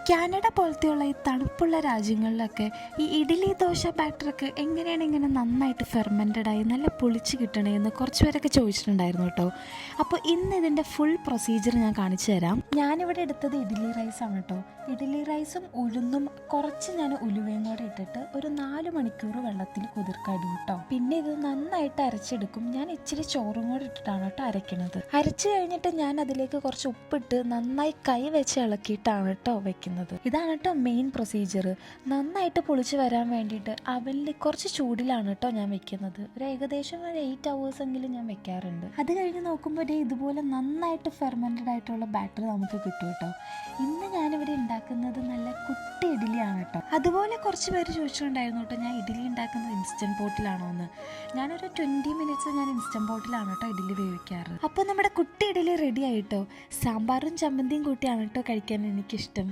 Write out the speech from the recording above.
Canada പോലത്തെയുള്ള ഈ തണുപ്പുള്ള രാജ്യങ്ങളിലൊക്കെ ഈ ഇഡ്ഡലി ദോശ ബാറ്ററൊക്കെ എങ്ങനെയാണ് ഇങ്ങനെ നന്നായിട്ട് ഫെർമെൻറ്റഡായി നല്ല പൊളിച്ച് കിട്ടണേന്ന് കുറച്ച് പേരൊക്കെ ചോദിച്ചിട്ടുണ്ടായിരുന്നു കേട്ടോ. അപ്പോൾ ഇന്ന് ഇതിൻ്റെ ഫുൾ പ്രൊസീജിയർ ഞാൻ കാണിച്ചു തരാം. ഞാനിവിടെ എടുത്തത് ഇഡ്ഡലി റൈസാണ് കേട്ടോ. ഇഡ്ഡലി റൈസും ഉഴുന്നും കുറച്ച് ഞാൻ ഉലുവയും കൂടെ ഇട്ടിട്ട് ഒരു 4 മണിക്കൂർ വെള്ളത്തിൽ കുതിർക്കാടും കേട്ടോ. പിന്നെ ഇത് നന്നായിട്ട് അരച്ചെടുക്കും. ഞാൻ ഇച്ചിരി ചോറും കൂടെ ഇട്ടിട്ടാണ് കേട്ടോ അരയ്ക്കുന്നത്. അരച്ച് കഴിഞ്ഞിട്ട് ഞാൻ അതിലേക്ക് കുറച്ച് ഉപ്പിട്ട് നന്നായി കൈ വെച്ച് ഇളക്കിയിട്ടാണ് കേട്ടോ വെക്കുന്നത്. ഇതാണ് കേട്ടോ മെയിൻ പ്രൊസീജിയർ. നന്നായിട്ട് പൊളിച്ച് വരാൻ വേണ്ടിയിട്ട് അവനിൽ കുറച്ച് ചൂടിലാണ് കേട്ടോ ഞാൻ വെക്കുന്നത്. ഏകദേശം ഒരു 8 hours എങ്കിലും ഞാൻ വെക്കാറുണ്ട്. അത് കഴിഞ്ഞ് നോക്കുമ്പോൾ ഇതുപോലെ നന്നായിട്ട് ഫെർമെൻറ്റഡ് ആയിട്ടുള്ള ബാറ്റർ നമുക്ക് കിട്ടും കേട്ടോ. ഇന്ന് ഞാനിവിടെ ഉണ്ടാക്കുന്നത് നല്ല കുട്ടി ഇഡ്ഡലിയാണ് കേട്ടോ. അതുപോലെ കുറച്ച് പേര് ചോദിച്ചിട്ടുണ്ടായിരുന്നു കേട്ടോ, ഞാൻ ഇഡ്ഡലി ഉണ്ടാക്കുന്നത് ഇൻസ്റ്റൻറ്റ് പോട്ടിലാണോ എന്ന്. ഞാനൊരു 20 minutes ഞാൻ ഇൻസ്റ്റൻറ്റ് പോട്ടിലാണ് കേട്ടോ ഇഡ്ഡലി വേവിക്കാറ്. അപ്പോൾ നമ്മുടെ കുട്ടി ഇഡ്ഡലി റെഡി ആയിട്ടോ. സാമ്പാറും ചമ്മന്തിയും കൂട്ടിയാണ് കേട്ടോ കഴിക്കാൻ എനിക്കിഷ്ടം.